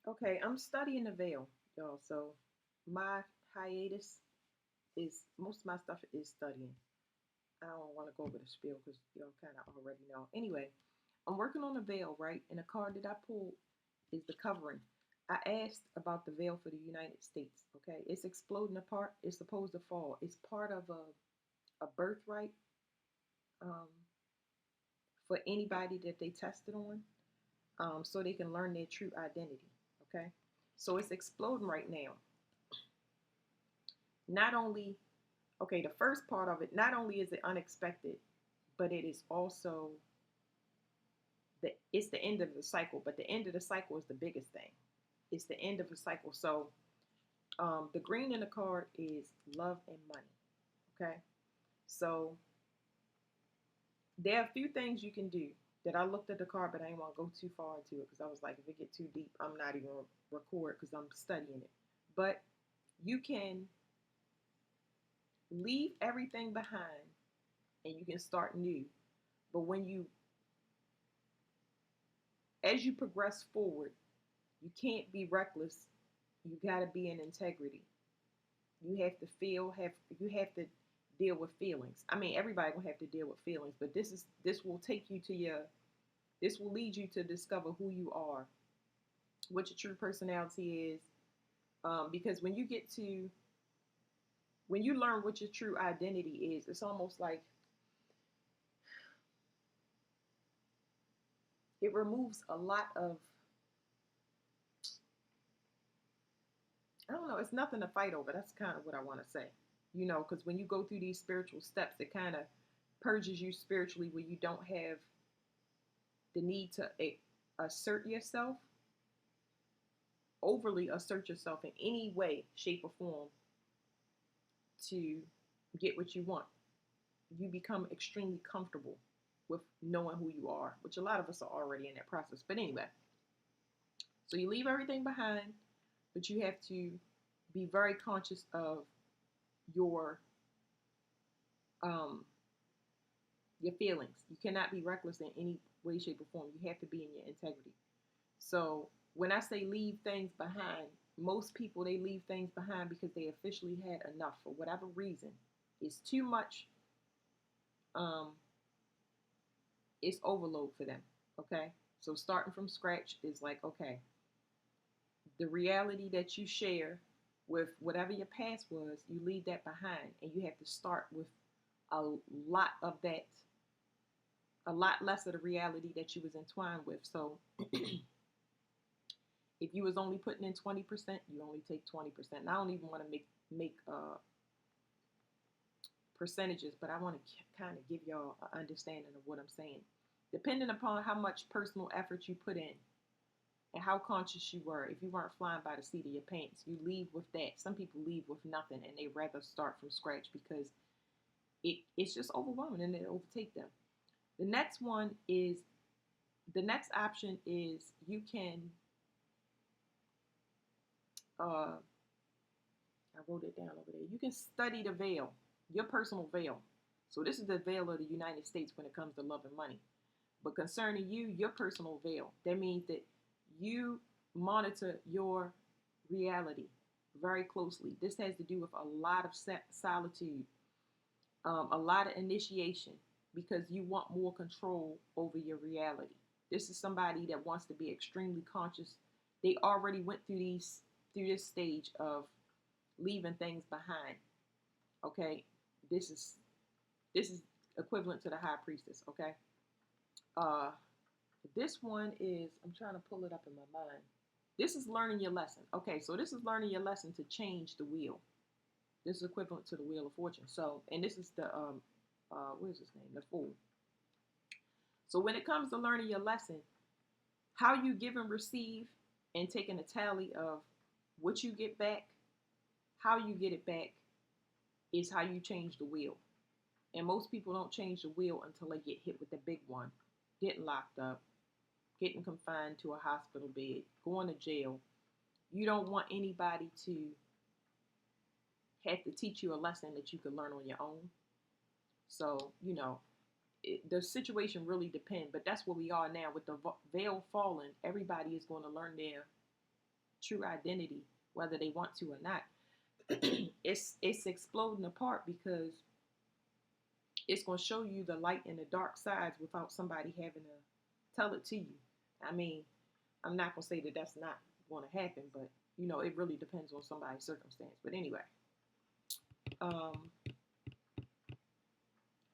Okay, I'm studying the veil, y'all. So my hiatus is most of my stuff is studying. I don't want to go over the spiel because y'all kind of already know. Anyway, I'm working on the veil, right? And the card that I pulled is the covering. I asked about the veil for the United States. Okay, it's exploding apart. It's supposed to fall. It's part of a birthright um, for anybody that they tested on, so they can learn their true identity. Okay, so it's exploding right now. Not only okay, the first part of it, not only is it unexpected, but it is also it's the end of the cycle. But the end of the cycle is the biggest thing. It's the end of the cycle. So the green in the card is love and money. Okay, so there are a few things you can do that I looked at the card, but I didn't want to go too far into it because I was like, if it get too deep, I'm not even gonna record because I'm studying it. But you can leave everything behind and you can start new. But when you as you progress forward, you can't be reckless. You got to be in integrity. You have to you have to deal with feelings. I mean, everybody gonna have to deal with feelings, but this will take you to your this will lead you to discover who you are, what your true personality is. Because when you learn what your true identity is, it's almost like it removes a lot of I don't know. It's nothing to fight over. That's kind of what I want to say. Because when you go through these spiritual steps, it kind of purges you spiritually where you don't have the need to assert yourself, overly assert yourself in any way, shape, or form to get what you want. You become extremely comfortable with knowing who you are, which a lot of us are already in that process. But anyway, so you leave everything behind, but you have to be very conscious of your um, your feelings. You cannot be reckless in any way, shape, or form. You have to be in your integrity. So when I say leave things behind, most people they leave things behind because they officially had enough for whatever reason. It's too much. Um, it's overload for them. Okay, so starting from scratch is like okay, the reality that you share with whatever your past was, you leave that behind, and you have to start with a lot of that, a lot less of the reality that you was entwined with. So if you was only putting in 20%, you only take 20%. And I don't even want to make percentages, but I want to kind of give y'all an understanding of what I'm saying. Depending upon how much personal effort you put in and how conscious you were, if you weren't flying by the seat of your pants, you leave with that. Some people leave with nothing and they rather start from scratch because it's just overwhelming and it overtake them. The next one is the next option is you can uh, I wrote it down over there. You can study the veil, your personal veil. So this is the veil of the United States when it comes to love and money. But concerning you, your personal veil, that means that you monitor your reality very closely. This has to do with a lot of solitude, a lot of initiation, because you want more control over your reality. This is somebody that wants to be extremely conscious. They already went through this stage of leaving things behind. Okay, this is this is equivalent to the high priestess. Okay, uh, this one is I'm trying to pull it up in my mind. This is learning your lesson. Okay, so this is learning your lesson to change the wheel. This is equivalent to the wheel of fortune. So, and this is the what is his name? The fool. So when it comes to learning your lesson, how you give and receive, and taking a tally of what you get back, how you get it back, is how you change the wheel. And most people don't change the wheel until they get hit with the big one, getting locked up, getting confined to a hospital bed, going to jail. You don't want anybody to have to teach you a lesson that you can learn on your own. So, the situation really depends, but that's where we are now with the veil falling. Everybody is going to learn true identity, whether they want to or not. It's exploding apart because it's going to show you the light and the dark sides without somebody having to tell it to you. I mean, I'm not going to say that that's not going to happen, but it really depends on somebody's circumstance. But anyway, um,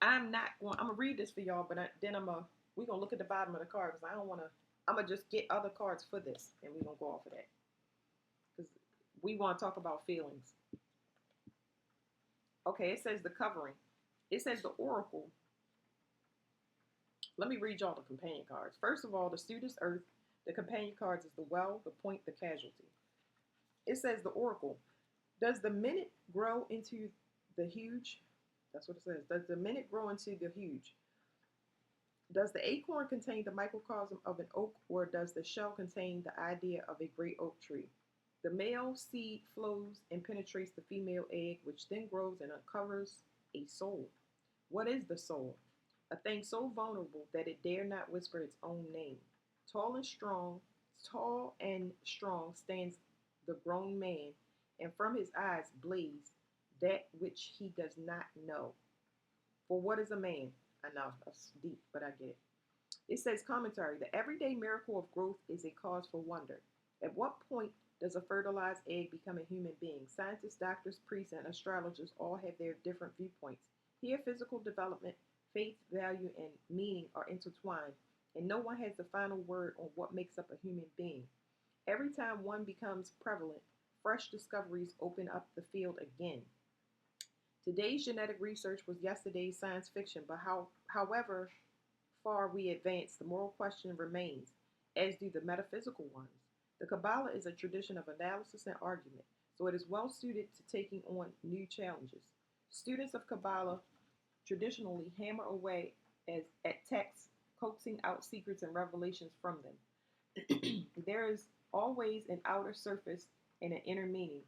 I'm gonna read this for y'all, but then we're gonna look at the bottom of the card because I don't want to. I'm gonna just get other cards for this, and we're gonna go off of that because we want to talk about feelings. Okay, it says the covering. It says the oracle. Let me read y'all the companion cards. First of all, the student's earth. The companion cards is the well, the point, the casualty. It says the oracle. Does the minute grow into the huge? That's what it says. Does the minute grow into the huge? Does the acorn contain the microcosm of an oak, or does the shell contain the idea of a great oak tree? The male seed flows and penetrates the female egg, which then grows and uncovers a soul. What is the soul? A thing so vulnerable that it dare not whisper its own name. Tall and strong stands the grown man, and from his eyes blaze that which he does not know. For what is a man? I know that's deep, but I get it. It says commentary. The everyday miracle of growth is a cause for wonder. At what point does a fertilized egg become a human being? Scientists, doctors, priests, and astrologers all have their different viewpoints. Here, physical development, faith, value, and meaning are intertwined, and no one has the final word on what makes up a human being. Every time one becomes prevalent, fresh discoveries open up the field again. Today's genetic research was yesterday's science fiction, but however far we advance, the moral question remains, as do the metaphysical ones. The Kabbalah is a tradition of analysis and argument, so it is well suited to taking on new challenges. Students of Kabbalah traditionally hammer away at texts, coaxing out secrets and revelations from them. There is always an outer surface and an inner meaning,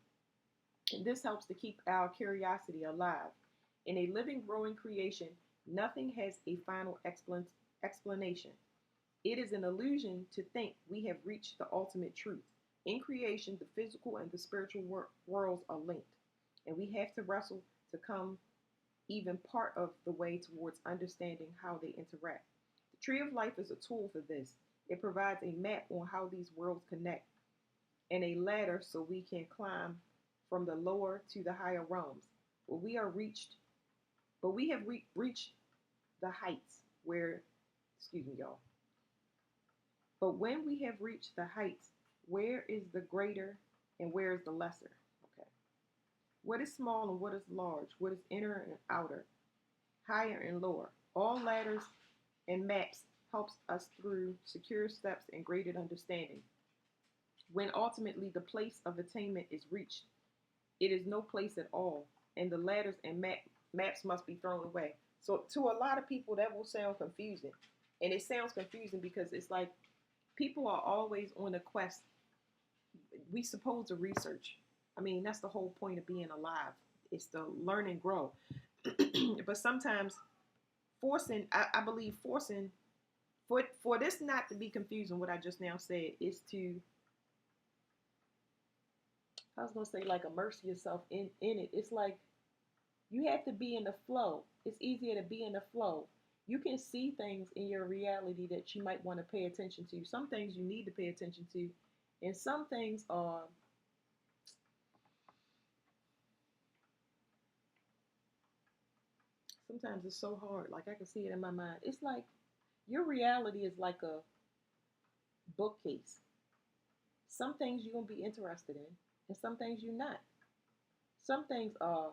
and this helps to keep our curiosity alive. In a living, growing creation, nothing has a final explanation. It is an illusion to think we have reached the ultimate truth. In creation, the physical and the spiritual worlds are linked, and we have to wrestle to come even part of the way towards understanding how they interact. The tree of life is a tool for this. It provides a map on how these worlds connect and a ladder so we can climb from the lower to the higher realms. But we have reached the heights where, excuse me, y'all. But when we have reached the heights, where is the greater and where is the lesser? Okay. What is small and what is large? What is inner and outer? Higher and lower? All ladders and maps helps us through secure steps and graded understanding. When ultimately the place of attainment is reached, it is no place at all, and the ladders and maps must be thrown away. So to a lot of people, that will sound confusing. And it sounds confusing because it's like people are always on a quest. We supposed to research. I mean, that's the whole point of being alive. It's to learn and grow. But sometimes I believe forcing, for this not to be confusing, what I just now said, is to, I was going to say, like, immerse yourself in it. It's like you have to be in the flow. It's easier to be in the flow. You can see things in your reality that you might want to pay attention to. Some things you need to pay attention to, and some things are sometimes it's so hard. Like, I can see it in my mind. It's like your reality is like a bookcase. Some things you're going to be interested in, and some things you're not. Some things are,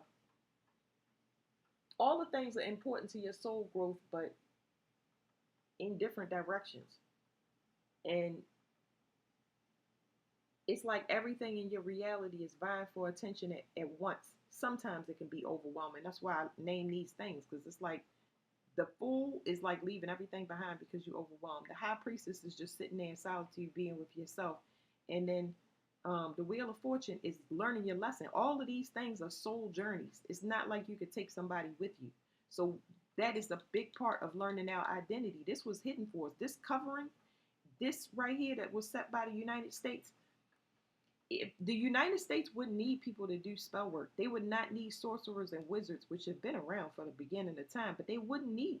all the things are important to your soul growth, but in different directions. And it's like everything in your reality is vying for attention at once. Sometimes it can be overwhelming. That's why I name these things, because it's like the fool is like leaving everything behind because you're overwhelmed. The high priestess is just sitting there in solitude, being with yourself. And then the wheel of fortune is learning your lesson. All of these things are soul journeys. It's not like you could take somebody with you. So that is a big part of learning our identity. This was hidden for us. This covering, this right here that was set by the United States, If the United States wouldn't need people to do spell work, they would not need sorcerers and wizards, which have been around for the beginning of time, but they wouldn't need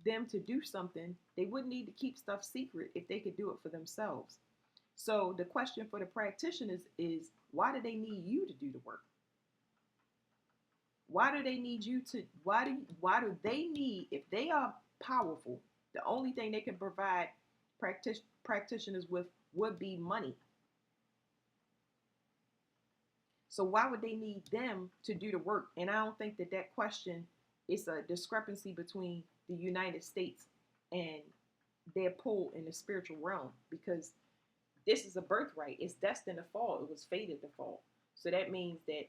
them to do something. They wouldn't need to keep stuff secret if they could do it for themselves. So the question for the practitioners is why do they need you to do the work? Why do they need you to why do they need if they are powerful, the only thing they can provide practitioners with would be money. So why would they need them to do the work? And I don't think that that question is a discrepancy between the United States and their pull in the spiritual realm, because this is a birthright. It's destined to fall. It was fated to fall. So that means that,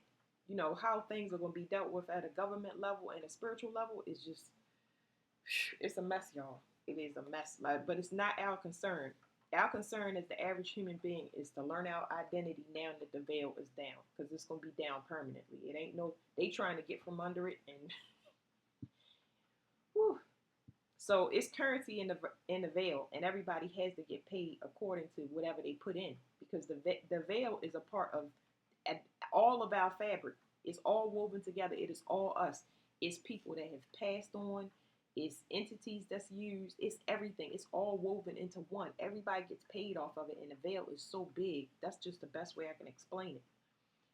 how things are going to be dealt with at a government level and a spiritual level is just, it's a mess, y'all. It is a mess. But it's not our concern. Our concern as the average human being is to learn our identity now that the veil is down, because it's going to be down permanently. It ain't no, they trying to get from under it. And whew. So it's currency in the veil, and everybody has to get paid according to whatever they put in, because the veil is a part of all of our fabric. It's all woven together. It is all us. It's people that have passed on. It's entities that's used. It's everything. It's all woven into one. Everybody gets paid off of it, and the veil is so big. That's just the best way I can explain it.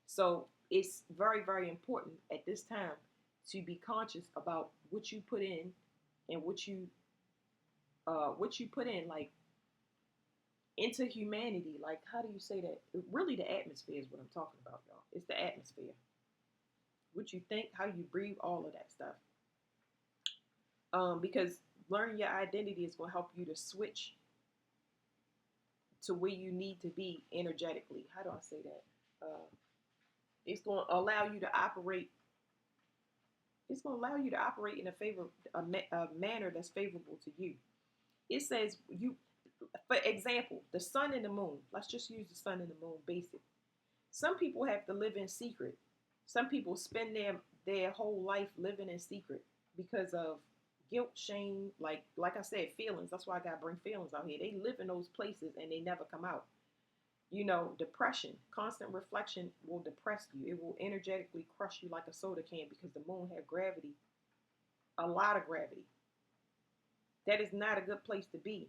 So it's very, very important at this time to be conscious about what you put in and what you put in, like into humanity. Like, how do you say that? Really, the atmosphere is what I'm talking about, y'all. It's the atmosphere. What you think, how you breathe, all of that stuff. Because learning your identity is going to help you to switch to where you need to be energetically. How do I say that? It's going to allow you to operate. It's going to allow you to operate in a manner that's favorable to you. It says you, for example, the sun and the moon. Let's just use the sun and the moon basic. Some people have to live in secret. Some people spend their whole life living in secret because of guilt, shame, like I said, feelings. That's why I gotta bring feelings out here. They live in those places and they never come out. Depression, constant reflection will depress you. It will energetically crush you like a soda can, because the moon has gravity, a lot of gravity. That is not a good place to be,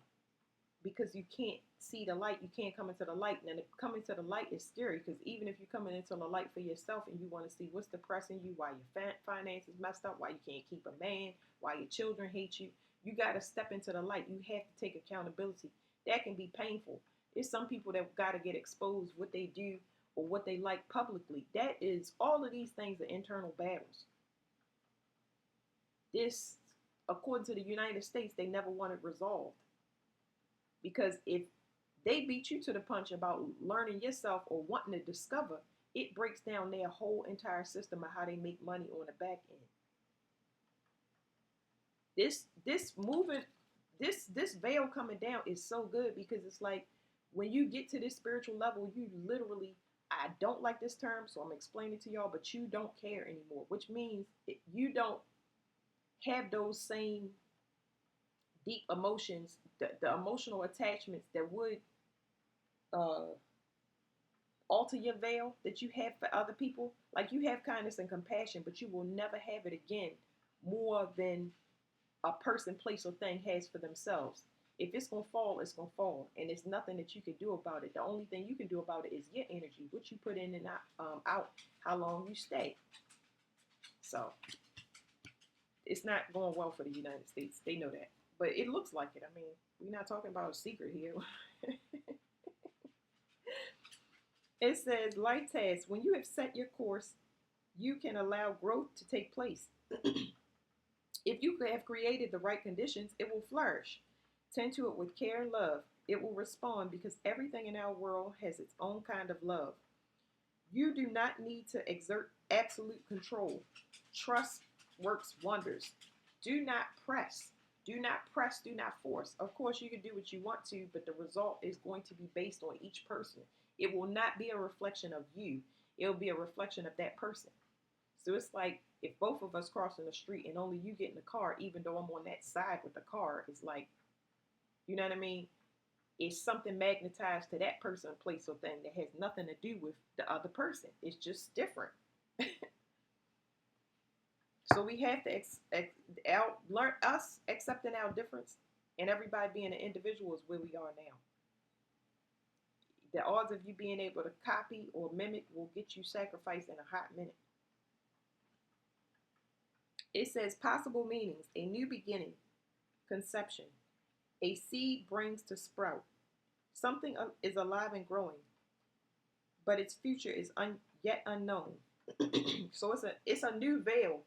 because you can't see the light. You can't come into the light. And coming to the light is scary, because even if you're coming into the light for yourself and you want to see what's depressing you, why your finances messed up, why you can't keep a man, why your children hate you, you got to step into the light. You have to take accountability. That can be painful. There's some people that got to get exposed what they do or what they like publicly. That is, all of these things are internal battles. This, according to the United States, they never want it resolved. Because if they beat you to the punch about learning yourself or wanting to discover, it breaks down their whole entire system of how they make money on the back end. This veil coming down is so good, because it's like when you get to this spiritual level, you literally, I don't like this term, so I'm explaining to y'all, but you don't care anymore, which means you don't have those same deep emotions, the emotional attachments that would uh, alter your veil that you have for other people. Like, you have kindness and compassion, but you will never have it again more than a person, place, or thing has for themselves. If it's going to fall, it's going to fall. And there's nothing that you can do about it. The only thing you can do about it is your energy, what you put in and out, how long you stay. So it's not going well for the United States. They know that. But it looks like it. I mean, we're not talking about a secret here. It says, life tasks. When you have set your course, you can allow growth to take place. If you have created the right conditions, it will flourish. Tend to it with care and love. It will respond, because everything in our world has its own kind of love. You do not need to exert absolute control. Trust works wonders. Do not press. Do not press, do not force. Of course, you can do what you want to, but the result is going to be based on each person. It will not be a reflection of you. It will be a reflection of that person. So it's like if both of us crossing the street and only you get in the car, even though I'm on that side with the car, it's like, you know what I mean? It's something magnetized to that person, place, or thing that has nothing to do with the other person. It's just different. So we have to learn us accepting our difference, and everybody being an individual is where we are now. The odds of you being able to copy or mimic will get you sacrificed in a hot minute. It says possible meanings: a new beginning, conception, a seed brings to sprout. Something is alive and growing, but its future is yet unknown. So it's a new veil.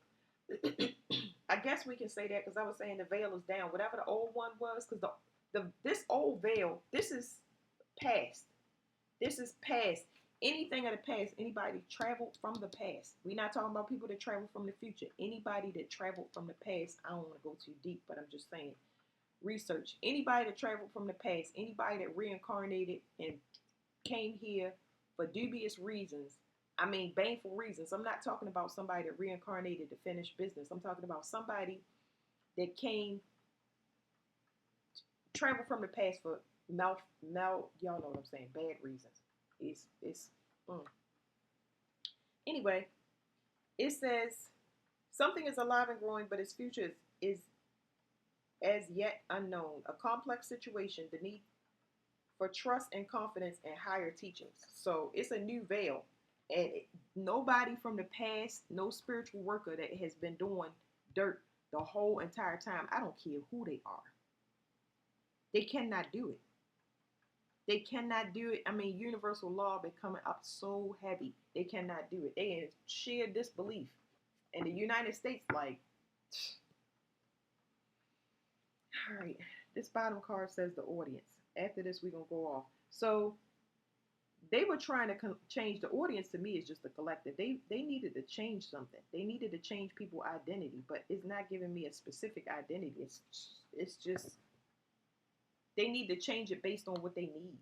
I guess we can say that because I was saying the veil is down. Whatever the old one was, because this old veil, this is past. This is past. Anything of the past, anybody traveled from the past. We're not talking about people that travel from the future. Anybody that traveled from the past, I don't want to go too deep, but I'm just saying, research. Anybody that traveled from the past, anybody that reincarnated and came here for dubious reasons. I mean, baneful reasons. I'm not talking about somebody that reincarnated to finish business. I'm talking about somebody that came, traveled from the past for y'all know what I'm saying, bad reasons. It's mm. Anyway, it says something is alive and growing, but its future is as yet unknown. A complex situation, the need for trust and confidence and higher teachings. So it's a new veil. And nobody from the past, no spiritual worker that has been doing dirt the whole entire time, I don't care who they are, they cannot do it. They cannot do it. I mean, universal law been coming up so heavy. They cannot do it. They in sheer disbelief. And the United States, like, all right, this bottom card says the audience. After this, we're going to go off. So they were trying to change the audience. To me, is just the collective. They needed to change something. They needed to change people's identity, but it's not giving me a specific identity. It's just they need to change it based on what they need.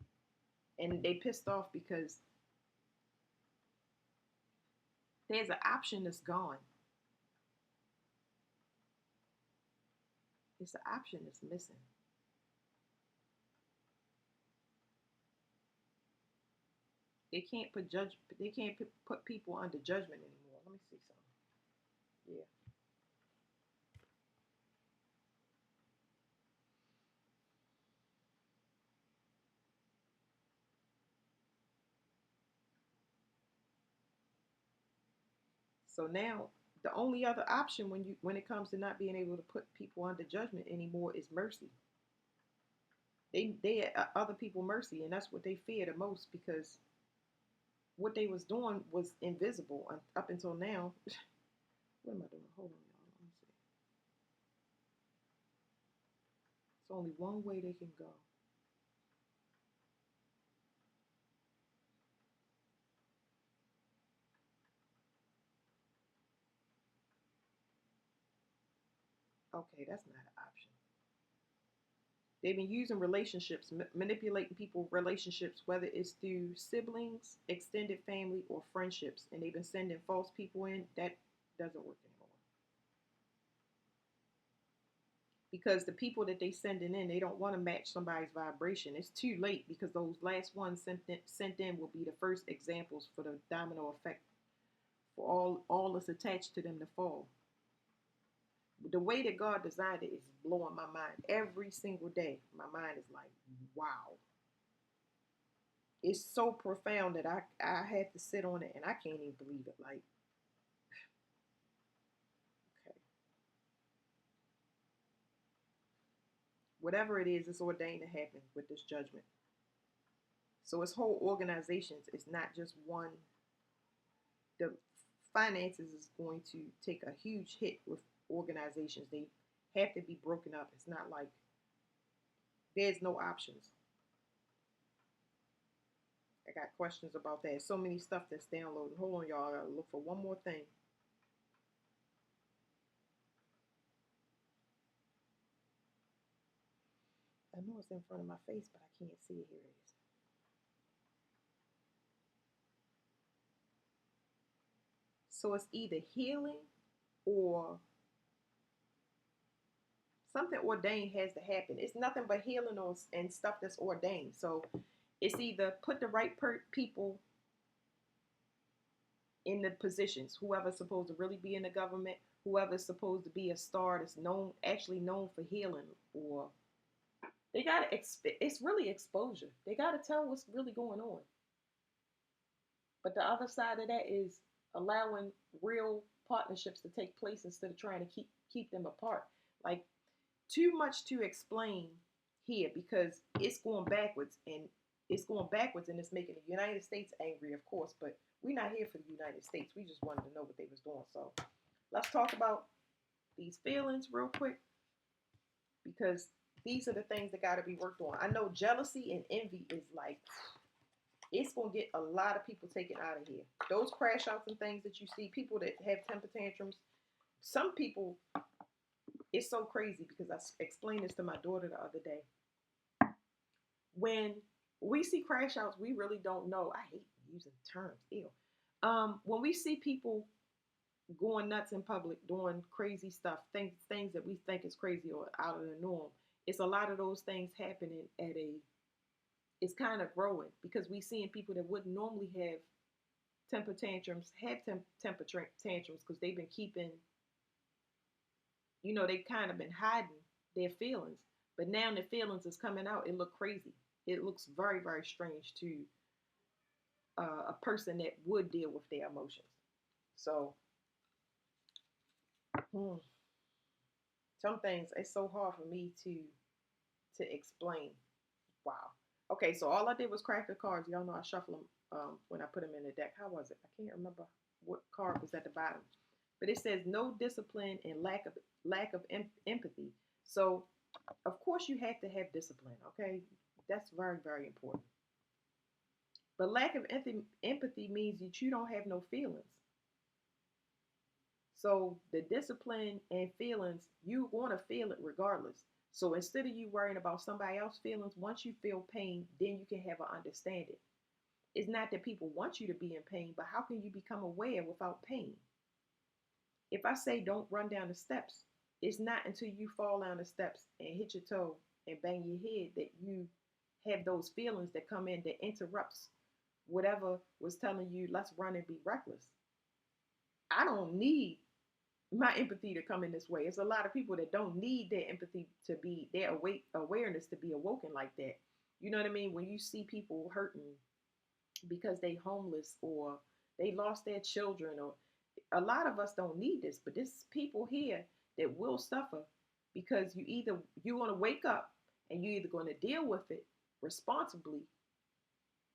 And they pissed off because there's an option that's gone. It's an option that's missing. They can't put put people under judgment anymore. Let me see something. Yeah. So now the only other option when it comes to not being able to put people under judgment anymore is mercy. They other people mercy, and that's what they fear the most because what they was doing was invisible up until now. What am I doing? Hold on, y'all. Let me see. It's only one way they can go. Okay, that's not an option. They've been using relationships, manipulating people relationships, whether it's through siblings, extended family, or friendships, and they've been sending false people in. That doesn't work anymore because the people that they sending in, they don't want to match somebody's vibration. It's too late because those last ones sent in will be the first examples for the domino effect for all that's attached to them to fall. The way that God designed it is blowing my mind every single day. My mind is like, wow. It's so profound that I had to sit on it and I can't even believe it. Like, okay, whatever it is, it's ordained to happen with this judgment. So it's whole organizations. It's not just one. The finances is going to take a huge hit with organizations. They have to be broken up. It's not like there's no options. I got questions about that. So many stuff that's downloaded. Hold on, y'all. I gotta look for one more thing. I know it's in front of my face, but I can't see it. Here it is. So it's either healing or Something ordained has to happen. It's nothing but healing or and stuff that's ordained. So it's either put the right people in the positions, whoever's supposed to really be in the government, whoever's supposed to be a star that's known, actually known for healing, or they gotta it's really exposure. They gotta tell what's really going on. But the other side of that is allowing real partnerships to take place instead of trying to keep them apart. Like, too much to explain here because it's going backwards, and it's making the United States angry, of course, but we're not here for the United States. We just wanted to know what they was doing. So let's talk about these feelings real quick, because these are the things that got to be worked on. I know jealousy and envy is like, it's going to get a lot of people taken out of here. Those crash outs and things that you see, people that have temper tantrums, some people, it's so crazy because I explained this to my daughter the other day. When we see crash outs, we really don't know. I hate using terms. Ew. When we see people going nuts in public, doing crazy stuff, things that we think is crazy or out of the norm, it's a lot of those things happening at a. It's kind of growing because we seeing people that wouldn't normally have temper tantrums have temper tantrums because they've been keeping, they've kind of been hiding their feelings. But now their feelings is coming out. It look crazy. It looks very, very strange to a person that would deal with their emotions. So, some things it's so hard for me to explain. Wow. Okay, so all I did was crack the cards. Y'all know I shuffle them when I put them in the deck. How was it? I can't remember what card was at the bottom, but it says no discipline and lack of empathy. So, of course, you have to have discipline. Okay, that's very, very important. But lack of empathy means that you don't have no feelings. So the discipline and feelings, you want to feel it regardless. So instead of you worrying about somebody else's feelings, once you feel pain, then you can have an understanding. It's not that people want you to be in pain, but how can you become aware without pain? If I say don't run down the steps, it's not until you fall down the steps and hit your toe and bang your head that you have those feelings that come in that interrupts whatever was telling you let's run and be reckless. I don't need my empathy to come in this way. It's a lot of people that don't need their empathy to be their awareness to be awoken like that. You know what I mean? When you see people hurting because they homeless or they lost their children, or a lot of us don't need this, but there's people here that will suffer because you're going to wake up and you're either going to deal with it responsibly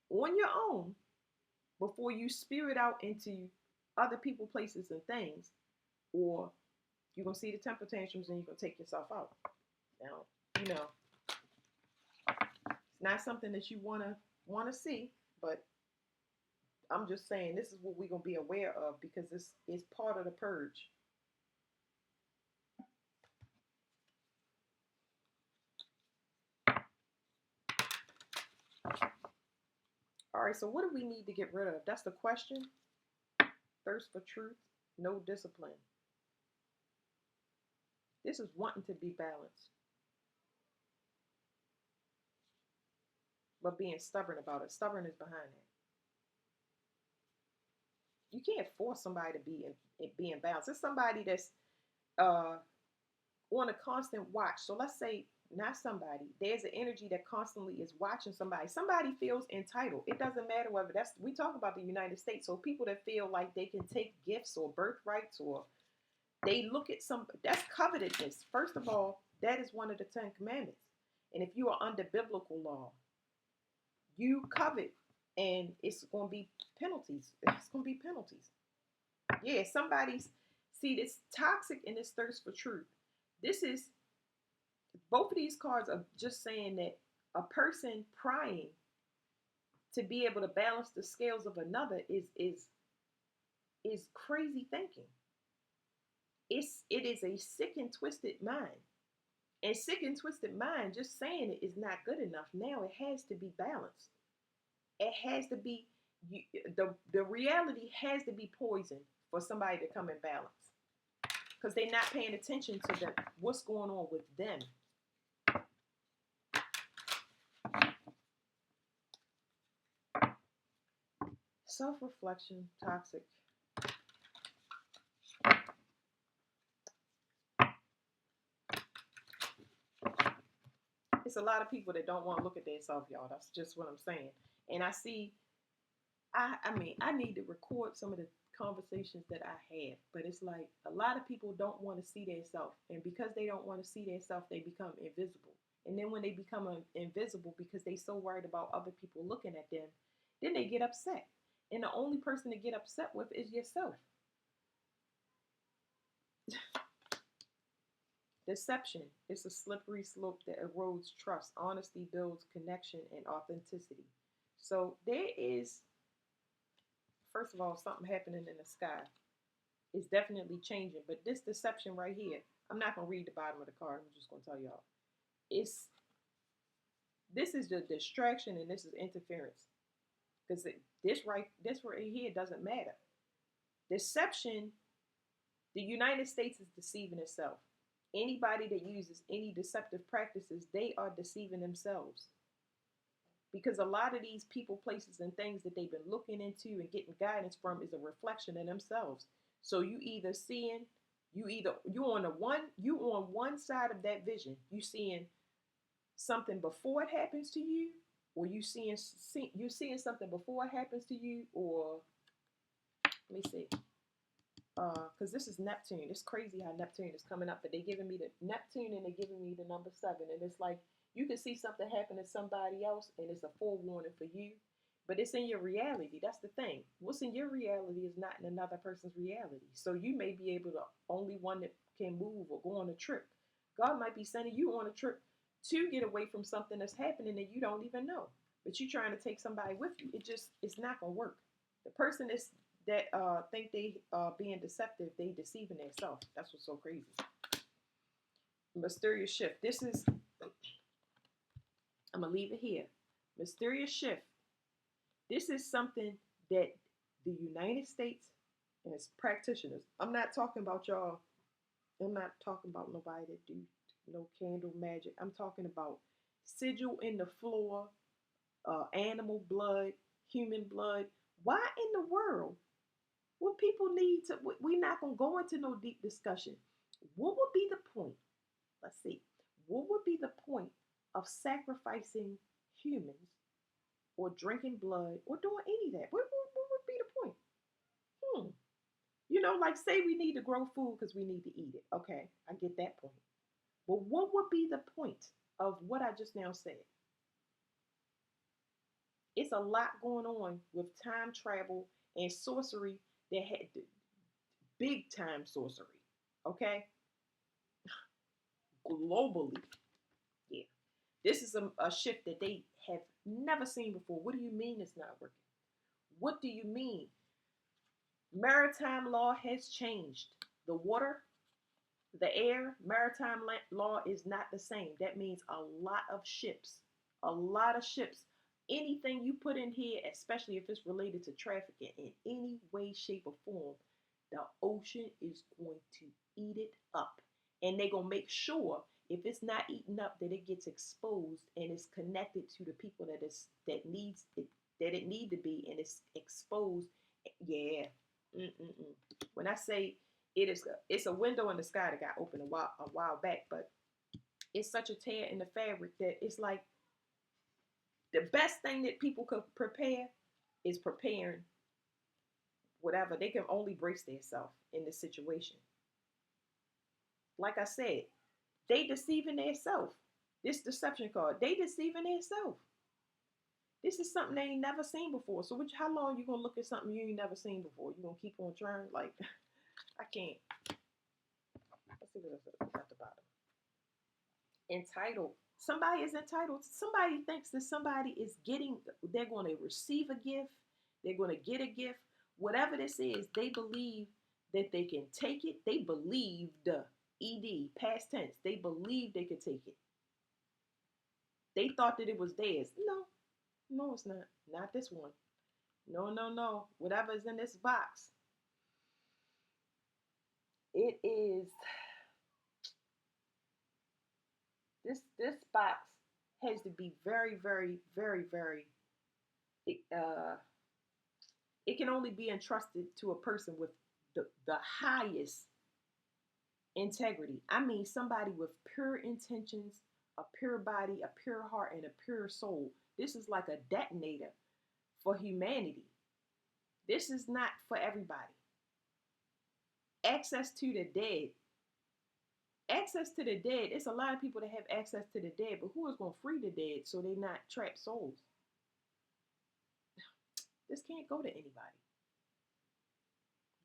on your own before you spew it out into other people, places, and things, or you're gonna see the temper tantrums and you're gonna take yourself out. Now, it's not something that you wanna see, but I'm just saying this is what we're gonna be aware of because this is part of the purge. All right, so what do we need to get rid of? That's the question. Thirst for truth, no discipline. This is wanting to be balanced, but being stubborn about it. Stubborn is behind it. You can't force somebody to be in balance. It's somebody that's uh, on a constant watch. So let's say not somebody. There's an energy that constantly is watching somebody. Somebody feels entitled. It doesn't matter whether we talk about the United States. So people that feel like they can take gifts or birthrights, or they look at that's covetousness. First of all, that is one of the 10 Commandments. And if you are under biblical law, you covet, and it's going to be penalties. It's going to be penalties. Yeah, see, this toxic and this thirst for truth. This is, both of these cards are just saying that a person prying to be able to balance the scales of another is crazy thinking. It is a sick and twisted mind. And sick and twisted mind, just saying it is not good enough. Now it has to be balanced. It has to be, the reality has to be poisoned for somebody to come in balance. because they're not paying attention to what's going on with them. Self-reflection, toxic. It's a lot of people that don't want to look at themselves, y'all. That's just what I'm saying. And I see, I mean, I need to record some of the conversations that I have, but it's like a lot of people don't want to see themselves. And because they don't want to see themselves, they become invisible. And then when they become invisible because they so worried about other people looking at them, then they get upset. And the only person to get upset with is yourself. Deception is a slippery slope that erodes trust. Honesty builds connection and authenticity. So there is, first of all, something happening in the sky. It's definitely changing. But this deception right here, I'm not going to read the bottom of the card. I'm just going to tell y'all. This is the distraction and this is interference. Because this right here doesn't matter. Deception, the United States is deceiving itself. Anybody that uses any deceptive practices, they are deceiving themselves. Because a lot of these people, places, and things that they've been looking into and getting guidance from is a reflection of themselves. So you on one side of that vision. You seeing something before it happens to you, or you're seeing something before it happens to you, or let me see. Because this is Neptune. It's crazy how Neptune is coming up, but they're giving me the Neptune and they're giving me the number 7. And it's like you can see something happen to somebody else and it's a forewarning for you, but it's in your reality. That's the thing. What's in your reality is not in another person's reality. So you may be able to only one that can move or go on a trip. God might be sending you on a trip to get away from something that's happening that you don't even know, but you're trying to take somebody with you. It's not gonna work. The person that think they being deceptive, they deceiving themselves. That's what's so crazy. Mysterious shift. This is, I'm gonna leave it here. Mysterious shift. This is something that the United States and its practitioners. I'm not talking about y'all. I'm not talking about nobody that do no candle magic. I'm talking about sigil in the floor, animal blood, human blood. Why in the world? What people need to, we're not going to go into no deep discussion. What would be the point? Let's see. What would be the point of sacrificing humans or drinking blood or doing any of that? What would be the point? You know, like say we need to grow food because we need to eat it. Okay, I get that point. But what would be the point of what I just now said? It's a lot going on with time travel and sorcery that had big time sorcery, okay? Globally, yeah. This is a shift that they have never seen before. What do you mean it's not working? What do you mean? Maritime law has changed. The water, the air, maritime law is not the same. That means a lot of ships. Anything you put in here, especially if it's related to trafficking in any way, shape, or form, the ocean is going to eat it up. And they're going to make sure if it's not eaten up that it gets exposed and it's connected to the people that it need to be, and it's exposed. Yeah. When I say it's a window in the sky that got opened a while back, but it's such a tear in the fabric that it's like the best thing that people could prepare is preparing whatever. They can only brace themselves in this situation. Like I said, they deceiving themselves. This deception card, they deceiving themselves. This is something they ain't never seen before. So how long you gonna look at something you ain't never seen before? You gonna keep on trying? Like, I can't. Let's see what else at the bottom. Entitled. Somebody is entitled. Somebody thinks that somebody is they're going to receive a gift. They're going to get a gift. Whatever this is, they believe that they can take it. They believed, ED, past tense. They believed they could take it. They thought that it was theirs. No, it's not. Not this one. No. Whatever is in this box. It is this box has to be very, very, very, very. It, it can only be entrusted to a person with the highest integrity. I mean, somebody with pure intentions, a pure body, a pure heart, and a pure soul. This is like a detonator for humanity. This is not for everybody. Access to the dead. Access to the dead. It's a lot of people that have access to the dead, but who is going to free the dead so they're not trapped souls? This can't go to anybody.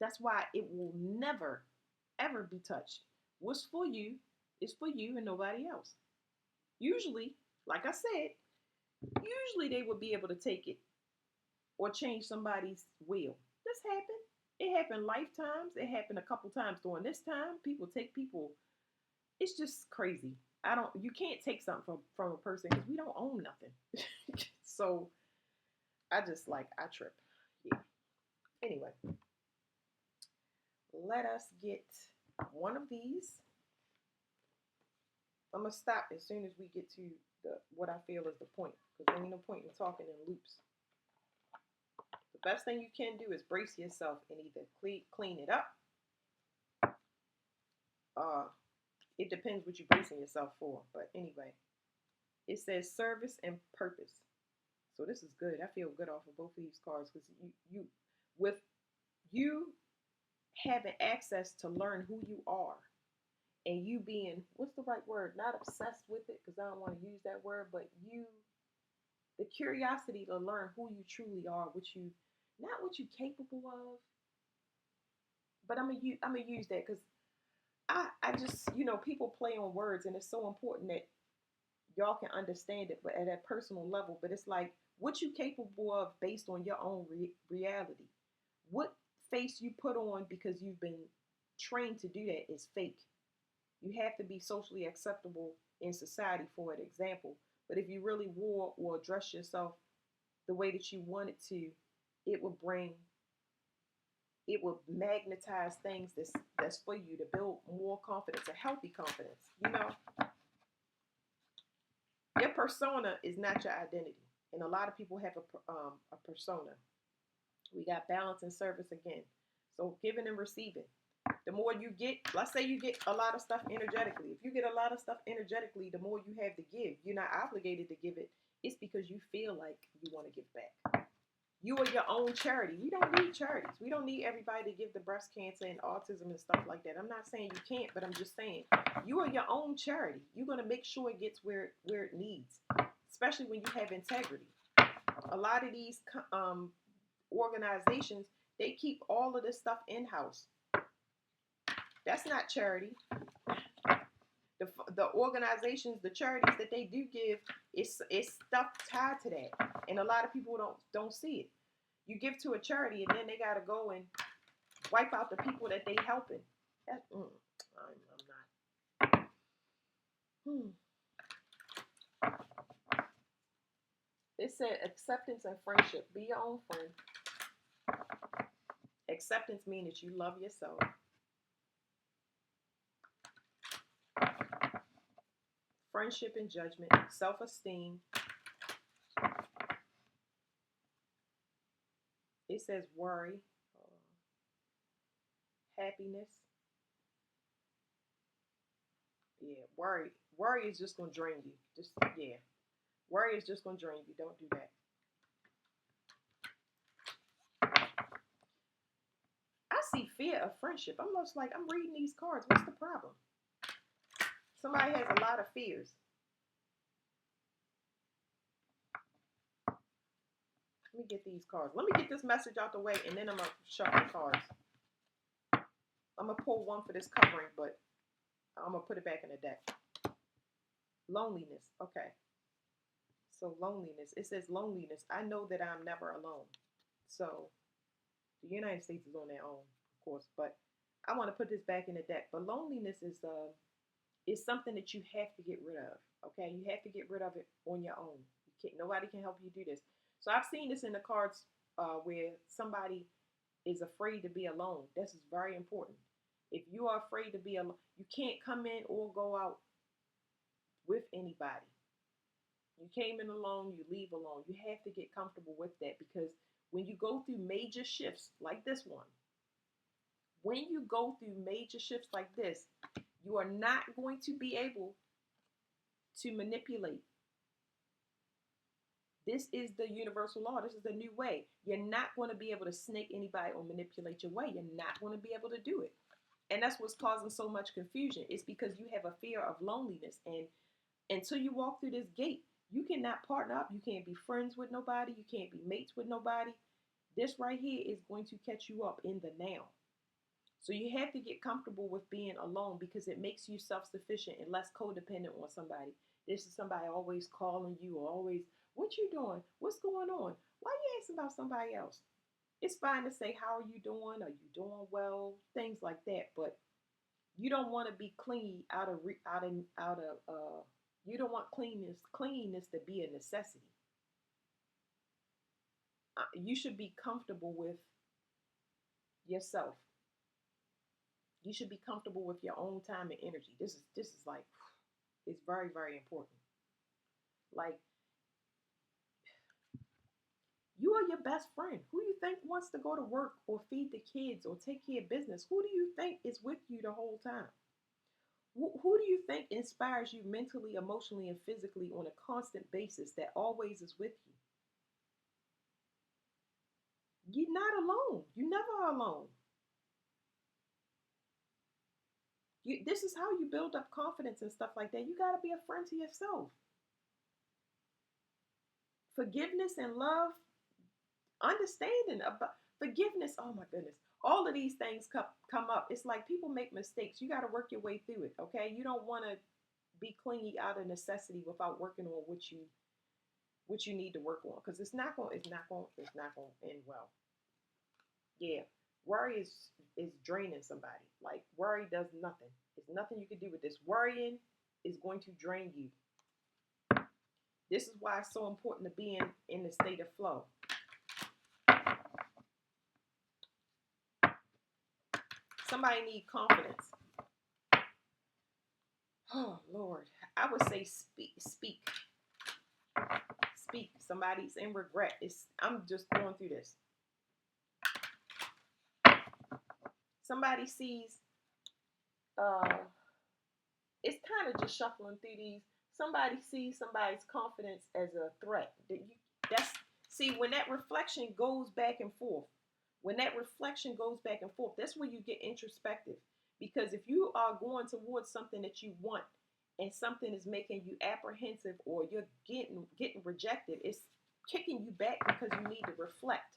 That's why it will never, ever be touched. What's for you is for you and nobody else. Usually, like I said, usually they would be able to take it or change somebody's will. This happened. It happened lifetimes. It happened a couple times during this time. People take people. It's just crazy. I don't. You can't take something from a person because we don't own nothing. So I just like I trip. Yeah. Anyway, let us get one of these. I'm gonna stop as soon as we get to the what I feel is the point, because there ain't no point in talking in loops. The best thing you can do is brace yourself and either clean it up. Uh, it depends what you're bracing yourself for. But anyway, it says service and purpose. So this is good. I feel good off of both of these cards because you with you having access to learn who you are and you being, what's the right word? Not obsessed with it because I don't want to use that word, but the curiosity to learn who you truly are, not what you're capable of, but I'm gonna use that because I just, people play on words and it's so important that y'all can understand it, but at a personal level. But it's like what you capable of based on your own reality. What face you put on because you've been trained to do that is fake. You have to be socially acceptable in society for an example. But if you really wore or dress yourself the way that you wanted to, it would bring, it would magnetize things that's for you to build more confidence, a healthy confidence. Your persona is not your identity, and a lot of people have a persona. We got balance and service again. So giving and receiving. The more you get, let's say you get a lot of stuff energetically. If you get a lot of stuff energetically, the more you have to give. You're not obligated to give it. It's because you feel like you want to give back. You are your own charity. We don't need charities. We don't need everybody to give the breast cancer and autism and stuff like that. I'm not saying you can't, but I'm just saying you are your own charity. You're going to make sure it gets where it needs, especially when you have integrity. A lot of these organizations, they keep all of this stuff in-house. That's not charity. The organizations, the charities that they do give, it's stuff tied to that, and a lot of people don't see it. You give to a charity, and then they gotta go and wipe out the people that they helping. I'm not. It said acceptance and friendship. Be your own friend. Acceptance means that you love yourself. Friendship and judgment, self-esteem. It says worry, happiness. Yeah, worry. Worry is just gonna drain you. Worry is just gonna drain you. Don't do that. I see fear of friendship. I'm almost like I'm reading these cards. What's the problem? Somebody has a lot of fears. Let me get these cards. Let me get this message out the way, and then I'm gonna shuffle the cards. I'm gonna pull one for this covering, but I'm gonna put it back in the deck. Loneliness. Okay. So loneliness. It says loneliness. I know that I'm never alone. So the United States is on their own, of course, but I want to put this back in the deck. But loneliness is something that you have to get rid of. Okay, you have to get rid of it on your own. Nobody can help you do this. So I've seen this in the cards where somebody is afraid to be alone. This is very important. If you are afraid to be alone, you can't come in or go out with anybody. You came in alone, you leave alone. You have to get comfortable with that, because when you go through major shifts like this one, when you go through major shifts like this, you are not going to be able to manipulate. This is the universal law. This is the new way. You're not going to be able to snake anybody or manipulate your way. You're not going to be able to do it. And that's what's causing so much confusion. It's because you have a fear of loneliness. And until you walk through this gate, you cannot partner up. You can't be friends with nobody. You can't be mates with nobody. This right here is going to catch you up in the now. So you have to get comfortable with being alone, because it makes you self-sufficient and less codependent on somebody. This is somebody always calling you, or always, what you doing? What's going on? Why you asking about somebody else? It's fine to say, how are you doing? Are you doing well? Things like that. But you don't want to be clingy you don't want cleanliness to be a necessity. You should be comfortable with yourself. You should be comfortable with your own time and energy. This is like, it's very, very important. Like, you are your best friend. Who do you think wants to go to work or feed the kids or take care of business? Who do you think is with you the whole time? Who do you think inspires you mentally, emotionally, and physically on a constant basis, that always is with you? You're not alone. You never are alone. This is how you build up confidence and stuff like that. You got to be a friend to yourself. Forgiveness and love, understanding about forgiveness. Oh my goodness. All of these things come up. It's like people make mistakes. You got to work your way through it. Okay. You don't want to be clingy out of necessity without working on what you need to work on. Because it's not going to end well. Yeah. Worry is draining somebody. Like, worry does nothing. There's nothing you can do with this. Worrying is going to drain you. This is why it's so important to be in the state of flow. Somebody need confidence. Oh Lord, I would say speak. Somebody's in regret. I'm just going through this. Somebody sees. It's kind of just shuffling through these. Somebody sees somebody's confidence as a threat. See, when that reflection goes back and forth. When that reflection goes back and forth, that's where you get introspective. Because if you are going towards something that you want, and something is making you apprehensive, or you're getting rejected, it's kicking you back, because you need to reflect.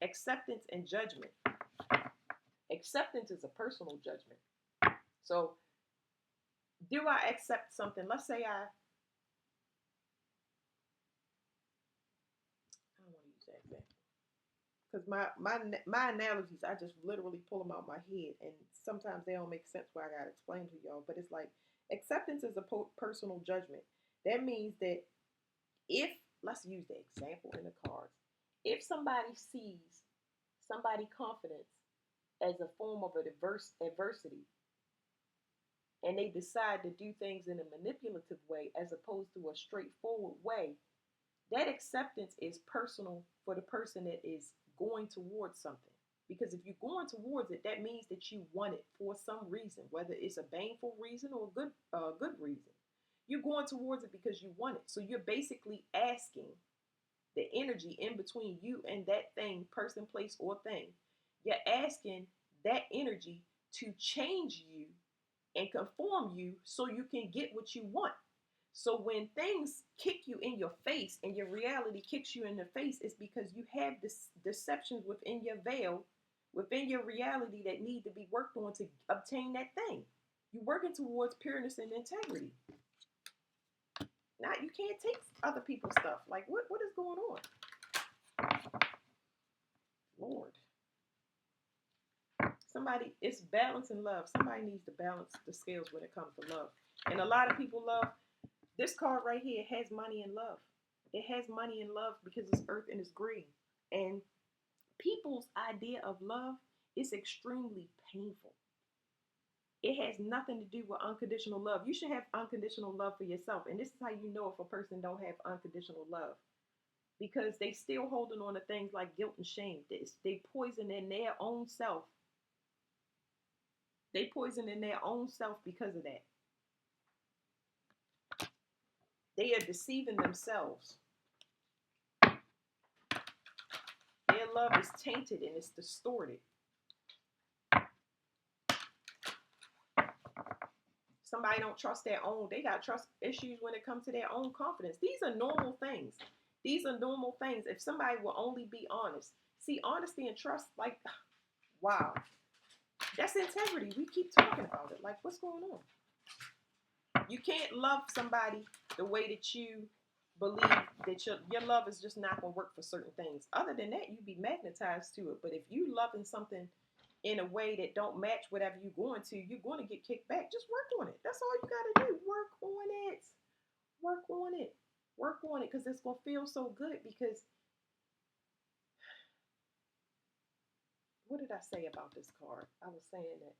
Acceptance and judgment. Acceptance is a personal judgment. So, do I accept something? Let's say I don't want to use that example, because my analogies, I just literally pull them out my head, and sometimes they don't make sense where I gotta explain to y'all. But it's like, acceptance is a personal judgment. That means that if, let's use the example in the cards, if somebody sees somebody confidence as a form of adversity, and they decide to do things in a manipulative way as opposed to a straightforward way, that acceptance is personal for the person that is going towards something. Because if you're going towards it, that means that you want it for some reason, whether it's a baneful reason or a good reason. You're going towards it because you want it. So you're basically asking the energy in between you and that thing, person, place, or thing. You're asking that energy to change you and conform you so you can get what you want. So when things kick you in your face and your reality kicks you in the face, it's because you have this deceptions within your veil, within your reality, that need to be worked on to obtain that thing. You're working towards pureness and integrity. Now, you can't take other people's stuff. Like, what is going on? Lord. It's balance and love. Somebody needs to balance the scales when it comes to love. And a lot of people love, this card right here has money and love. It has money and love because it's earth and it's green. And people's idea of love is extremely painful. It has nothing to do with unconditional love. You should have unconditional love for yourself. And this is how you know if a person don't have unconditional love. Because they still holding on to things like guilt and shame. They poison in their own self. They poison in their own self because of that. They are deceiving themselves. Their love is tainted and it's distorted. Somebody don't trust their own. They got trust issues when it comes to their own confidence. These are normal things. These are normal things. If somebody will only be honest. See, honesty and trust, like, wow. That's integrity. We keep talking about it. Like, what's going on? You can't love somebody the way that you believe that your love is just not going to work for certain things. Other than that, you'd be magnetized to it. But if you loving something in a way that don't match whatever you're going to, you're going to get kicked back. Just work on it. That's all you got to do. Work on it. Work on it. Work on it because it's going to feel so good. Because what did I say about this card? I was saying that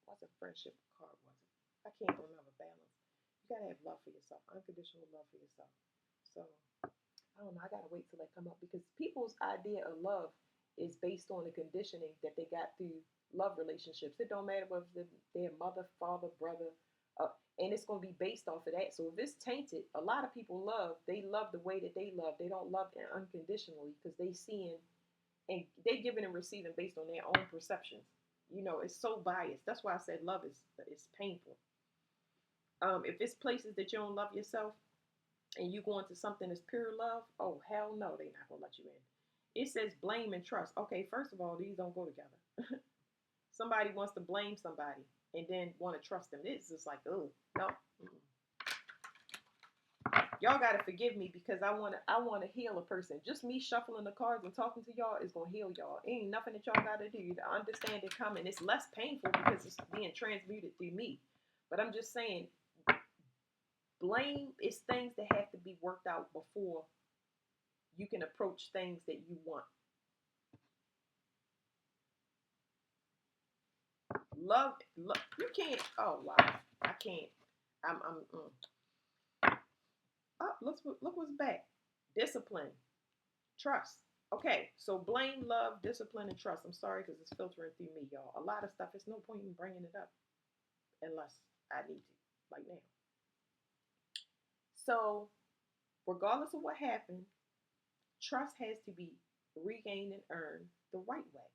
what's a friendship card was it? I can't remember. Balance. You got to have love for yourself. Unconditional love for yourself. So I don't know. I got to wait till they come up because people's idea of love is based on the conditioning that they got through love relationships. It don't matter whether their mother, father, brother, and it's going to be based off of that. So if it's tainted, a lot of people they love the way that they love. They don't love unconditionally because they seeing and they giving and receiving based on their own perceptions. You know, it's so biased. That's why I said love is painful. If it's places that you don't love yourself and you go into something that's pure love, oh hell no, they're not gonna let you in. It says blame and trust. Okay, first of all, these don't go together. Somebody wants to blame somebody and then want to trust them. It's just like, oh, no. Y'all gotta forgive me because I wanna heal a person. Just me shuffling the cards and talking to y'all is gonna heal y'all. Ain't nothing that y'all gotta do to understand it coming. It's less painful because it's being transmuted through me. But I'm just saying, blame is things that have to be worked out before you can approach things that you want. Love, you can't. Oh wow, I can't. Oh, look what's back. Discipline, trust. Okay, so blame, love, discipline, and trust. I'm sorry because it's filtering through me, y'all. A lot of stuff. There's no point in bringing it up unless I need to, like now. So, regardless of what happened, trust has to be regained and earned the right way.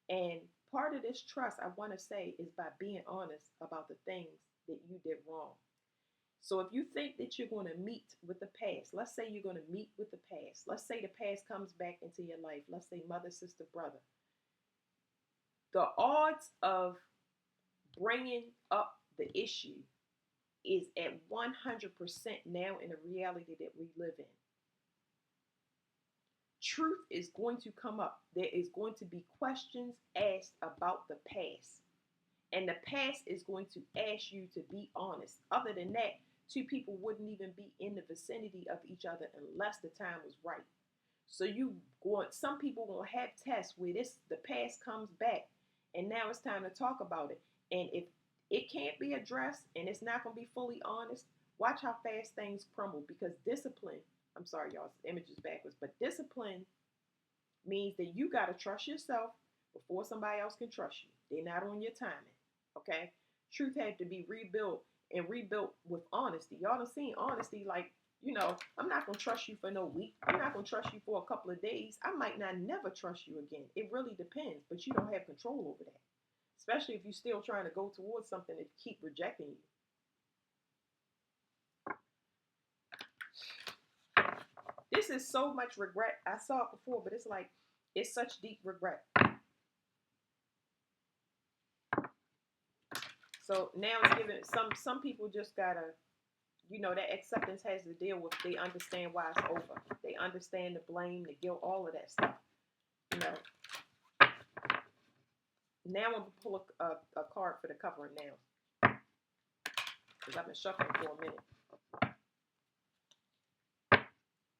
And part of this trust, I want to say, is by being honest about the things that you did wrong. So if you think that you're going to meet with the past, let's say you're going to meet with the past. Let's say the past comes back into your life. Let's say mother, sister, brother. The odds of bringing up the issue is at 100% now in the reality that we live in. Truth is going to come up. There is going to be questions asked about the past. And the past is going to ask you to be honest. Other than that, two people wouldn't even be in the vicinity of each other unless the time was right. So some people gonna have tests where the past comes back and now it's time to talk about it. And if it can't be addressed and it's not gonna be fully honest, watch how fast things crumble because discipline, I'm sorry y'all, image is backwards, but discipline means that you gotta trust yourself before somebody else can trust you. They're not on your timing. Okay? Truth had to be rebuilt and rebuilt with honesty. Y'all done seen honesty like, I'm not going to trust you for no week. I'm not going to trust you for a couple of days. I might not never trust you again. It really depends, but you don't have control over that. Especially if you're still trying to go towards something that keep rejecting you. This is so much regret. I saw it before, but it's like, it's such deep regret. So now it's giving some people just gotta, that acceptance has to deal with, they understand why it's over. They understand the blame, the guilt, all of that stuff. Now I'm gonna pull a card for the covering now. Because I've been shuffling for a minute.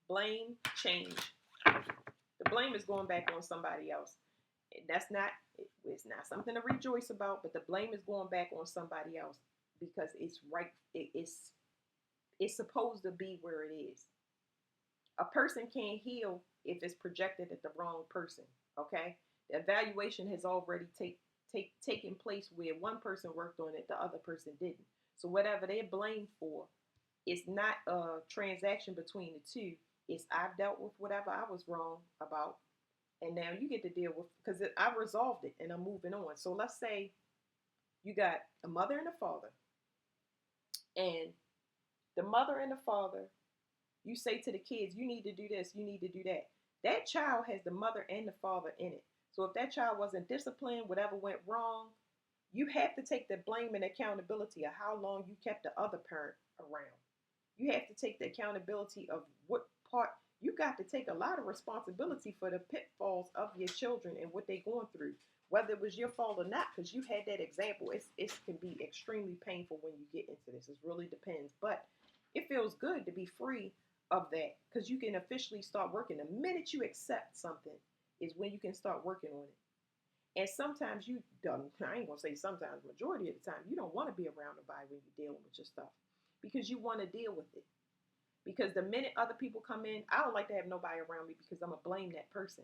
Blame, change. The The blame is going back on somebody else. That's not, it's not something to rejoice about, but the blame is going back on somebody else because it's right. It's supposed to be where it is. A person can't heal if it's projected at the wrong person. Okay, the evaluation has already taken place where one person worked on it, the other person didn't. So whatever they're blamed for, it's not a transaction between the two. It's I've dealt with whatever I was wrong about, and now you get to deal with because I resolved it and I'm moving on. So let's say you got a mother and a father, and the mother and the father, you say to the kids, you need to do this, you need to do that. That child has the mother and the father in it. So if that child wasn't disciplined, whatever went wrong, you have to take the blame and accountability of how long you kept the other parent around. You have to take the accountability of what part you got to take a lot of responsibility for the pitfalls of your children and what they're going through, whether it was your fault or not, because you had that example. It can be extremely painful when you get into this. It really depends, but it feels good to be free of that because you can officially start working. The minute you accept something is when you can start working on it. And sometimes you don't, I ain't gonna say sometimes, majority of the time, you don't want to be around nobody when you're dealing with your stuff because you want to deal with it. Because the minute other people come in, I don't like to have nobody around me because I'm going to blame that person.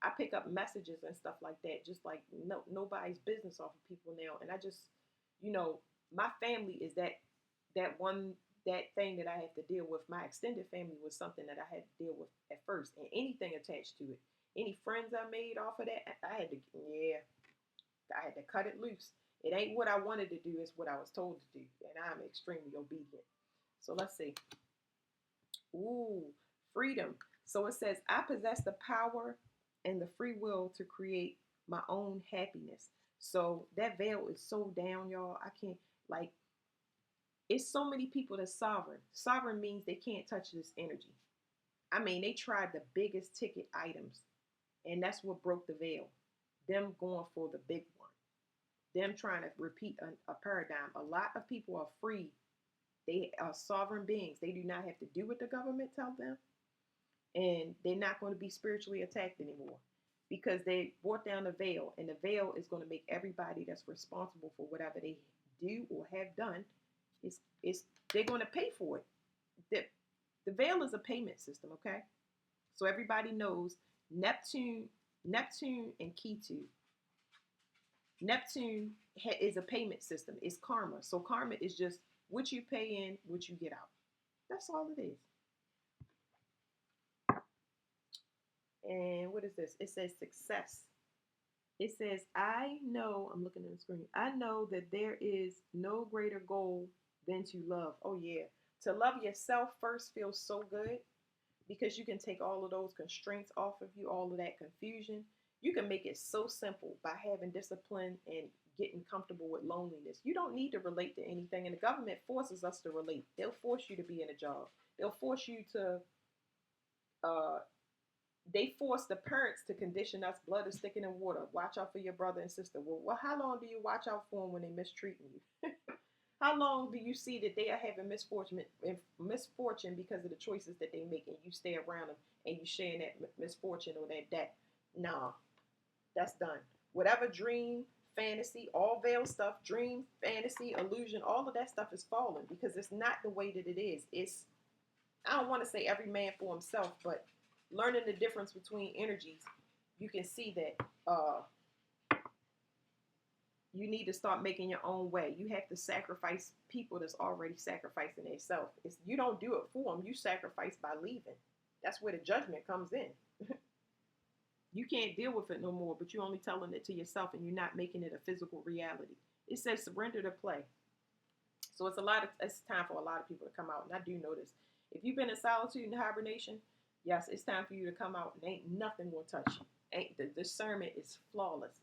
I pick up messages and stuff like that, just like nobody's business off of people now. And I just, my family is that thing that I have to deal with. My extended family was something that I had to deal with at first, and anything attached to it. Any friends I made off of that, I had to cut it loose. It ain't what I wanted to do, it's what I was told to do. And I'm extremely obedient. So let's see. Ooh, freedom. So it says, I possess the power and the free will to create my own happiness. So that veil is so down, y'all. I can't, like, it's so many people that's sovereign. Sovereign means they can't touch this energy. I mean, they tried the biggest ticket items, and that's what broke the veil. Them going for the big one. Them trying to repeat a paradigm. A lot of people are free. They are sovereign beings. They do not have to do what the government tells them, and they're not going to be spiritually attacked anymore because they brought down the veil, and the veil is going to make everybody that's responsible for whatever they do or have done is they're going to pay for it. The veil is a payment system, okay? So everybody knows Neptune and Ketu. Neptune is a payment system. It's karma. So karma is just what you pay in, what you get out. That's all it is. And what is this? It says success. It says, I know, I'm looking at the screen. I know that there is no greater goal than to love. Oh, yeah. To love yourself first feels so good because you can take all of those constraints off of you, all of that confusion. You can make it so simple by having discipline and getting comfortable with loneliness. You don't need to relate to anything, and the government forces us to relate. They'll force you to be in a job. They'll force you to, they force the parents to condition us. Blood is thicker than water. Watch out for your brother and sister. Well, how long do you watch out for them when they're mistreating you? How long do you see that they are having misfortune because of the choices that they make, and you stay around them and you sharing that misfortune or that debt? Nah, that's done. Whatever dream, fantasy, all veil stuff, dream, fantasy, illusion, all of that stuff is falling because it's not the way that it is. It's, I don't want to say every man for himself, but learning the difference between energies, you can see that you need to start making your own way. You have to sacrifice people that's already sacrificing themselves. You don't do it for them. You sacrifice by leaving. That's where the judgment comes in. You can't deal with it no more, but you're only telling it to yourself and you're not making it a physical reality. It says surrender to play. So it's time for a lot of people to come out. And I do know this. If you've been in solitude and hibernation, yes, it's time for you to come out and ain't nothing gonna touch you. The discernment is flawless.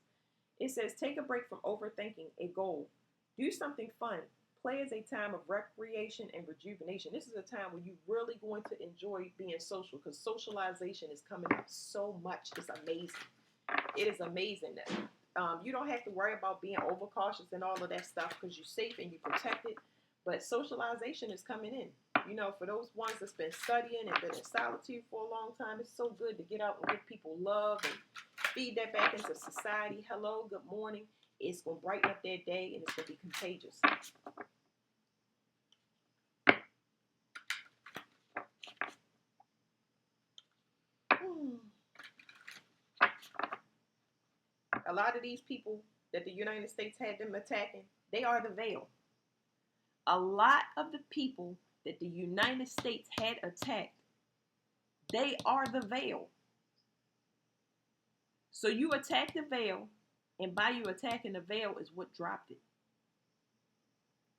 It says take a break from overthinking a goal. Do something fun. Play is a time of recreation and rejuvenation. This is a time where you're really going to enjoy being social because socialization is coming up so much. It's amazing. It is amazing that you don't have to worry about being overcautious and all of that stuff because you're safe and you're protected. But socialization is coming in. For those ones that's been studying and been in solitude for a long time, it's so good to get out and give people love and feed that back into society. Hello, good morning. It's going to brighten up their day and it's going to be contagious. A lot of these people that the United States had them attacking, they are the veil. A lot of the people that the United States had attacked, they are the veil. So you attack the veil, and by you attacking the veil is what dropped it.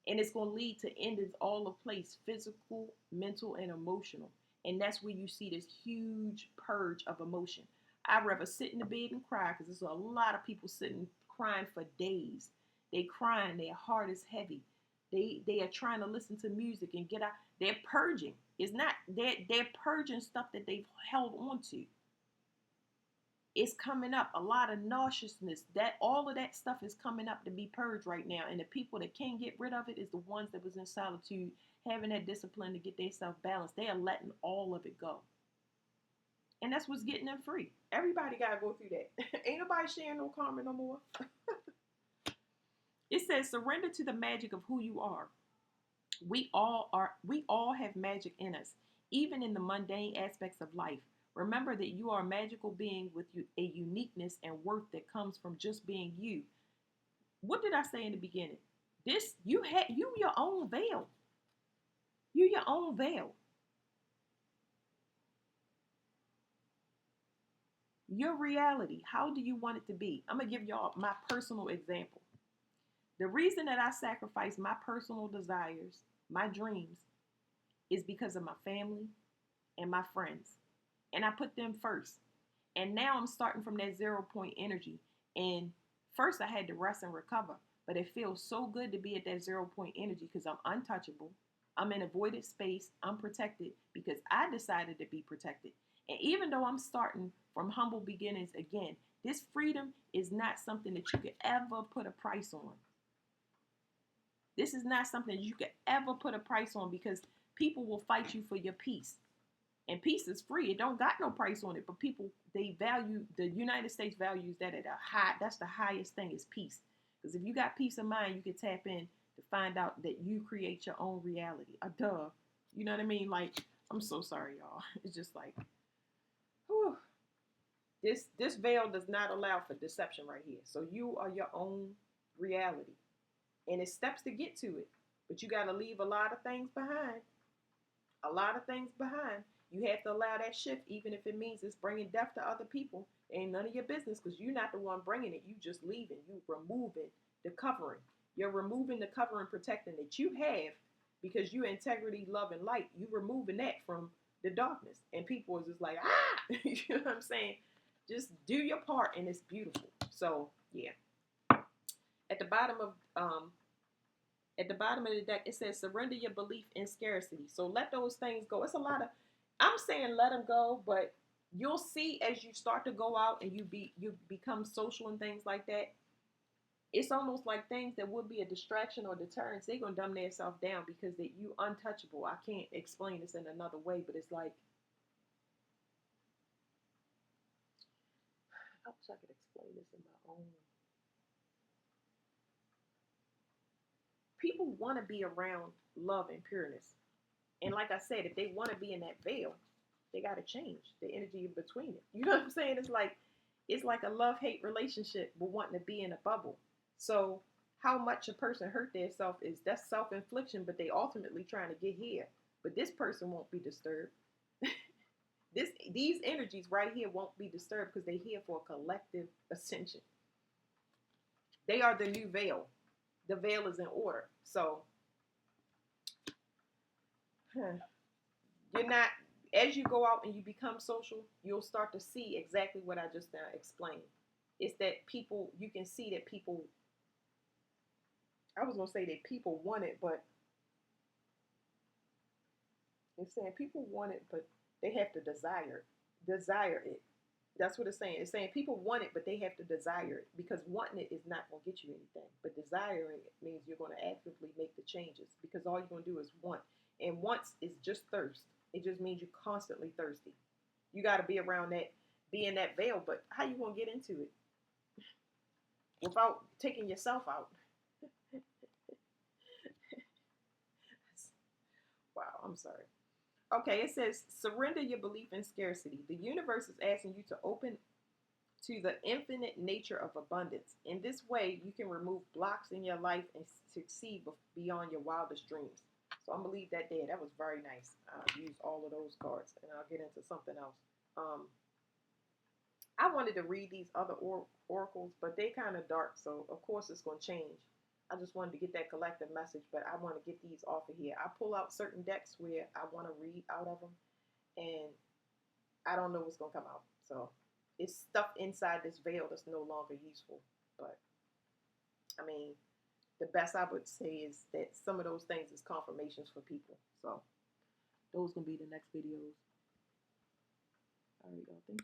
And it's going to lead to endings all of place, physical, mental, and emotional. And that's where you see this huge purge of emotion. I'd rather sit in the bed and cry, because there's a lot of people sitting crying for days. They crying, their heart is heavy. They are trying to listen to music and get out. They're purging. It's not, they're purging stuff that they've held on to. It's coming up. A lot of nauseousness. All of that stuff is coming up to be purged right now. And the people that can't get rid of it is the ones that was in solitude, having that discipline to get themselves balanced. They are letting all of it go. And that's what's getting them free. Everybody got to go through that. Ain't nobody sharing no karma no more. It says, surrender to the magic of who you are. We all have magic in us, even in the mundane aspects of life. Remember that you are a magical being with a uniqueness and worth that comes from just being you. What did I say in the beginning? You your own veil. You your own veil. Your reality. How do you want it to be? I'm going to give y'all my personal example. The reason that I sacrifice my personal desires, my dreams, is because of my family and my friends. And I put them first. And now I'm starting from that 0 point energy. And first I had to rest and recover. But it feels so good to be at that 0 point energy because I'm untouchable. I'm in a voided space. I'm protected because I decided to be protected. And even though I'm starting from humble beginnings again, this freedom is not something that you could ever put a price on. This is not something you could ever put a price on because people will fight you for your peace. And peace is free. It don't got no price on it. But people, the United States values that at a high, that's the highest thing is peace. Because if you got peace of mind, you can tap in to find out that you create your own reality. Duh. You know what I mean? Like, I'm so sorry, y'all. It's just like, whew. This veil does not allow for deception right here. So you are your own reality. And it's steps to get to it. But you got to leave a lot of things behind. A lot of things behind. You have to allow that shift, even if it means it's bringing death to other people. It ain't none of your business because you're not the one bringing it. You just leaving. You removing the covering. You're removing the covering protecting that you have because you integrity, love, and light. You removing that from the darkness. And people is just like, ah! You know what I'm saying? Just do your part and it's beautiful. So, yeah. At the bottom of the deck, it says surrender your belief in scarcity. So let those things go. It's a lot of, I'm saying let them go, but you'll see as you start to go out and you become social and things like that. It's almost like things that would be a distraction or deterrence. They're gonna dumb themselves down because that you untouchable. I can't explain this in another way, but it's like I wish I could explain this in my own. People want to be around love and pureness. And like I said, if they want to be in that veil, they got to change the energy in between it. You know what I'm saying? It's like a love-hate relationship but wanting to be in a bubble. So how much a person hurt themselves that's self-infliction, but they ultimately trying to get here. But this person won't be disturbed. These energies right here won't be disturbed because they're here for a collective ascension. They are the new veil. The veil is in order. So you're not, as you go out and you become social, you'll start to see exactly what I just now explained. It's that people, you can see that people, I was going to say that people want it, but it's saying people want it, but they have to desire it. That's what it's saying. It's saying people want it, but they have to desire it because wanting it is not going to get you anything. But desiring it means you're going to actively make the changes because all you're going to do is want. And once is just thirst. It just means you're constantly thirsty. You got to be around that, be in that veil. But how you gonna get into it without taking yourself out? Wow, I'm sorry. Okay, it says surrender your belief in scarcity. The universe is asking you to open to the infinite nature of abundance. In this way, you can remove blocks in your life and succeed beyond your wildest dreams. So I'm gonna leave that there. That was very nice. I used all of those cards, and I'll get into something else. I wanted to read these other oracles, but they kind of dark, so of course it's gonna change. I just wanted to get that collective message, but I want to get these off of here. I pull out certain decks where I want to read out of them, and I don't know what's gonna come out. So it's stuff inside this veil that's no longer useful. But I mean, the best I would say is that some of those things is confirmations for people. So those gonna be the next videos. All right, y'all. Thank you.